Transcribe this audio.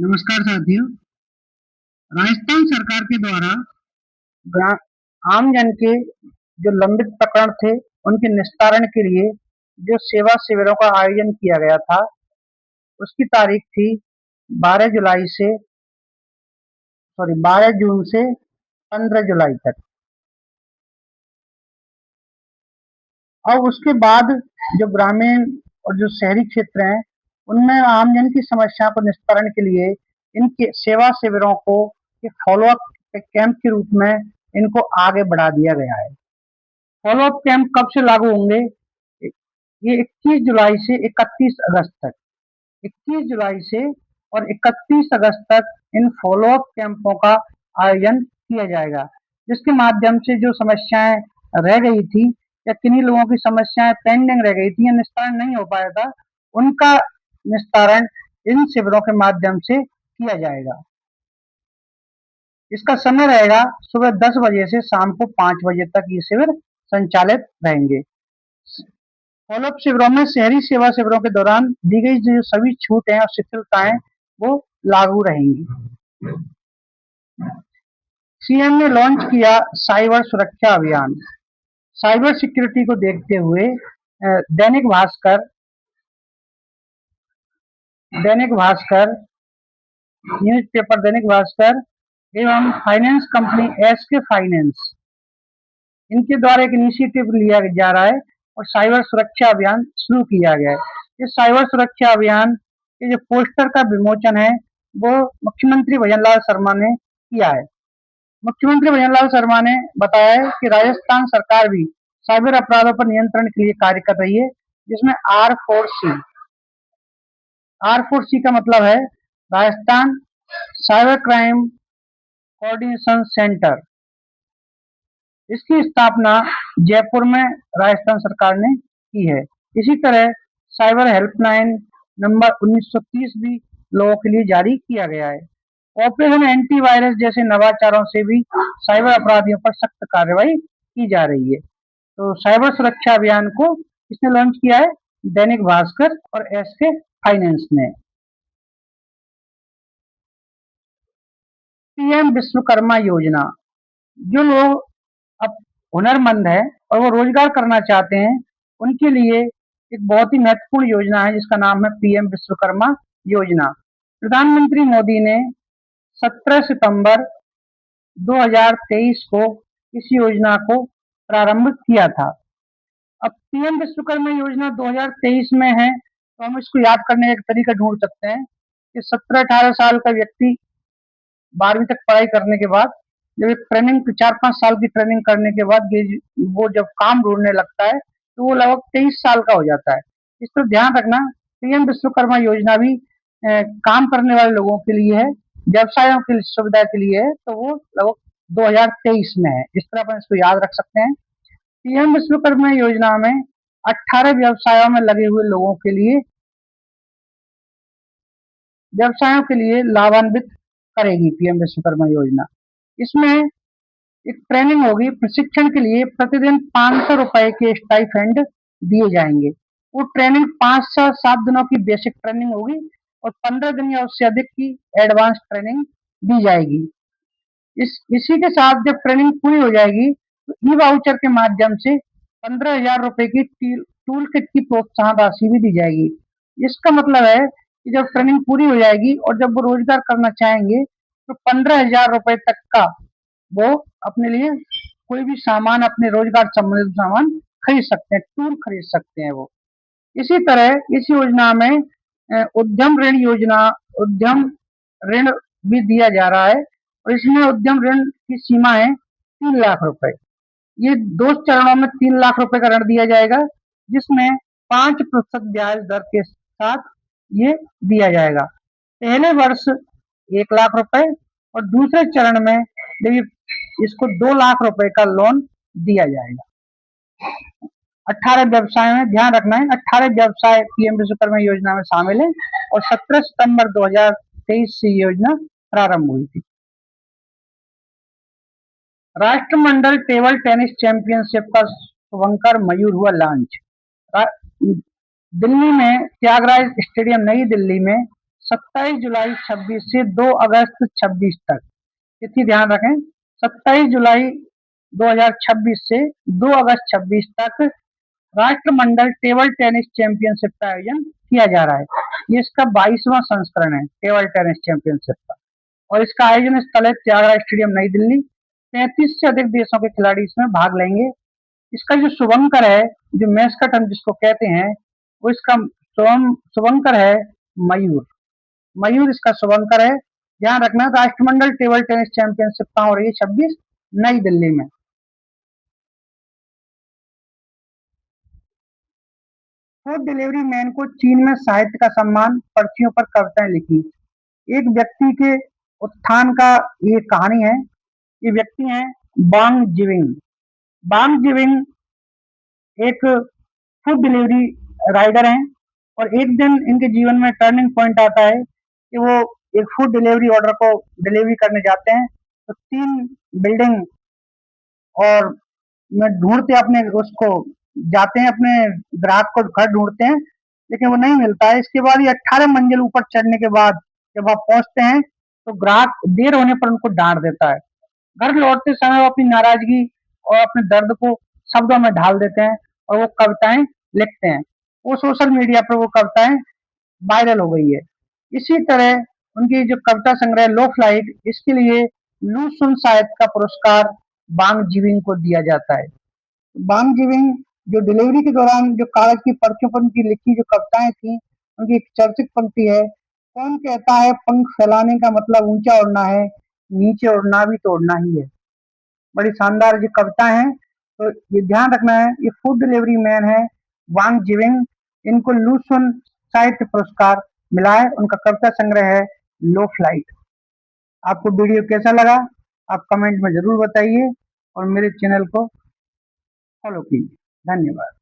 नमस्कार साथियों। राजस्थान सरकार के द्वारा आमजन के जो लंबित प्रकरण थे उनके निस्तारण के लिए जो सेवा शिविरों का आयोजन किया गया था, उसकी तारीख थी 12 जून से 15 जुलाई तक। और उसके बाद जो ग्रामीण और जो शहरी क्षेत्र हैं उनमें आमजन की समस्या को निस्तारण के लिए इनके सेवा शिविरों को एक फॉलोअप कैंप के रूप में इनको आगे बढ़ा दिया गया है। फॉलोअप कैंप कब से लागू होंगे? ये 21 जुलाई से 31 अगस्त तक। 21 जुलाई से और 31 अगस्त तक इन फॉलोअप कैंपों का आयोजन किया जाएगा, जिसके माध्यम से जो समस्याएं रह गई थी या किन्हीं लोगों की समस्याएं पेंडिंग रह गई थी या निस्तारण नहीं हो पाया था, उनका निस्तारण इन शिविरों के माध्यम से किया जाएगा। इसका समय रहेगा सुबह 10 बजे से शाम को 5 बजे तक ये शिविर संचालित रहेंगे। फॉलोअप शिविरों में शहरी सेवा शिविरों के दौरान दी गई जो सभी छूटें और शिथिलताएं वो लागू रहेंगी। सीएम ने लॉन्च किया साइबर सुरक्षा अभियान। साइबर सिक्योरिटी को देखते हुए दैनिक भास्कर न्यूज़पेपर दैनिक भास्कर एवं फाइनेंस कंपनी एसके फाइनेंस, इनके द्वारा एक इनिशिएटिव लिया जा रहा है और साइबर सुरक्षा अभियान शुरू किया गया है। इस साइबर सुरक्षा अभियान के जो पोस्टर का विमोचन है वो मुख्यमंत्री भजनलाल शर्मा ने किया है। मुख्यमंत्री भजनलाल शर्मा ने बताया है कि राजस्थान सरकार भी साइबर अपराधों पर नियंत्रण के लिए कार्य कर रही है, जिसमें R4C का मतलब है Rajasthan cyber crime coordination centre. इसकी स्थापना जयपुर में राजस्थान सरकार ने की है। इसी तरह साइबर हेल्पलाइन नंबर 1930 भी लोगों के लिए जारी किया गया है। ऑपरेशन एंटीवायरस जैसे नवाचारों से भी साइबर अपराधियों पर सख्त कार्रवाई की जा रही है। तो साइबर सुरक्षा अभियान को किसने लॉन्च किया है? दैनिक भास्कर और एसके फाइनेंस ने। पीएम विश्वकर्मा योजना, जो लोग अब हुनरमंद है और वो रोजगार करना चाहते हैं उनके लिए एक बहुत ही महत्वपूर्ण योजना है, जिसका नाम है पीएम विश्वकर्मा योजना। प्रधानमंत्री मोदी ने 17 सितंबर 2023 को इस योजना को प्रारंभ किया था। अब पीएम विश्वकर्मा योजना 2023 में है, तो हम इसको याद करने का एक तरीका ढूंढ सकते हैं कि 17-18 साल का व्यक्ति 12वीं तक पढ़ाई करने के बाद जब एक ट्रेनिंग 4-5 साल की ट्रेनिंग करने के बाद वो जब काम ढूंढने लगता है तो वो लगभग 23 साल का हो जाता है। इस पर ध्यान रखना। पीएम विश्वकर्मा योजना भी काम करने वाले लोगों के लिए है, व्यवसायों की सुविधा के लिए है, तो वो लगभग 2023 में है। इस तरह अपन इसको याद रख सकते हैं। पीएम विश्वकर्मा योजना में 18 व्यवसायों में लगे हुए लोगों के लिए लाभान्वित करेगी पीएम विश्वकर्मा योजना। इसमें एक ट्रेनिंग होगी, प्रशिक्षण के लिए प्रतिदिन 500 रुपए के स्टाइपेंड दिए जाएंगे। वो ट्रेनिंग 5 से 7 दिनों की बेसिक ट्रेनिंग होगी और 15 दिन या उससे अधिक की एडवांस ट्रेनिंग दी जाएगी। इसी के साथ जब ट्रेनिंग पूरी हो जाएगी तो ई वाउचर के माध्यम से 15,000 रुपए की टूल किट की प्रोत्साहन राशि भी दी जाएगी। इसका मतलब है कि जब ट्रेनिंग पूरी हो जाएगी और जब वो रोजगार करना चाहेंगे तो 15,000 रुपए तक का वो अपने लिए कोई भी सामान, अपने रोजगार संबंधित सामान खरीद सकते हैं, टूल खरीद सकते हैं वो। इसी तरह इस योजना में उद्यम ऋण भी दिया जा रहा है और इसमें उद्यम ऋण की सीमा है 3 लाख रुपए। ये 2 चरणों में 3 लाख रुपए का ऋण दिया जाएगा, जिसमें 5% ब्याज दर के साथ ये दिया जाएगा। पहले वर्ष 1 लाख रुपए और दूसरे चरण में इसको 2 लाख रुपए का लोन दिया जाएगा। 18 व्यवसाय में ध्यान रखना है, 18 व्यवसाय पीएम विश्वकर्मा योजना में शामिल है और 17 सितंबर 2023 से योजना प्रारंभ हुई थी। राष्ट्रमंडल टेबल टेनिस चैंपियनशिप का शुभंकर मयूर हुआ लॉन्च। दिल्ली में त्यागराज स्टेडियम नई दिल्ली में 27 जुलाई 26 से 2 अगस्त 26 तक, तिथि ध्यान रखें, 27 जुलाई 2026 से 2 अगस्त 26 तक राष्ट्रमंडल टेबल टेनिस चैंपियनशिप का आयोजन किया जा रहा है। ये इसका 22वां संस्करण है टेबल टेनिस चैंपियनशिप का, और इसका आयोजन स्थल है त्यागराज स्टेडियम नई दिल्ली। 33 से अधिक देशों के खिलाड़ी इसमें भाग लेंगे। इसका जो शुभंकर है, जो मैस्कट हम जिसको कहते हैं, वो इसका शुभंकर है मयूर। मयूर इसका शुभंकर है। ध्यान रखना, राष्ट्रमंडल टेबल टेनिस चैंपियनशिप कहाँ हो रही है? 26 नई दिल्ली में। फूड डिलीवरी मैन को चीन में साहित्य का सम्मान, पर्चियों पर कविताएं लिखी। एक व्यक्ति के उत्थान का ये कहानी है। ये व्यक्ति हैं बांग जिविंग। बांग जिविंग एक फूड डिलीवरी राइडर हैं, और एक दिन इनके जीवन में टर्निंग पॉइंट आता है कि वो एक फूड डिलीवरी ऑर्डर को डिलीवरी करने जाते हैं, तो 3 बिल्डिंग और में ढूंढते अपने उसको जाते हैं, अपने ग्राहक को घर ढूंढते हैं, लेकिन वो नहीं मिलता है। इसके बाद ये 18 मंजिल ऊपर चढ़ने के बाद जब आप पहुंचते हैं, तो ग्राहक देर होने पर उनको डांट देता है। घर लौटते समय वो अपनी नाराजगी और अपने दर्द को शब्दों में ढाल देते हैं, और वो कविताएं लिखते हैं। वो सोशल मीडिया पर वो कविताएं वायरल हो गई है। इसी तरह उनकी जो कविता संग्रह लो फ्लाइट, इसके लिए लू सुन साहित्य का पुरस्कार बांग जिविंग को दिया जाता है। बांग जिविंग जो डिलीवरी के दौरान जो कागज की पर्चियों पर उनकी लिखी जो कविताएं थी, उनकी एक चर्चित पंक्ति है, कौन कहता है पंख फैलाने का मतलब ऊंचा उड़ना है, नीचे उड़ना भी तो उड़ना ही है। बड़ी शानदार जो कविता है। तो ये ध्यान रखना है, ये फूड डिलीवरी मैन है वांग जिविंग। इनको लूसुन साहित्य पुरस्कार मिला है। उनका कविता संग्रह है लो फ्लाइट। आपको वीडियो कैसा लगा आप कमेंट में जरूर बताइए, और मेरे चैनल को फॉलो कीजिए। धन्यवाद।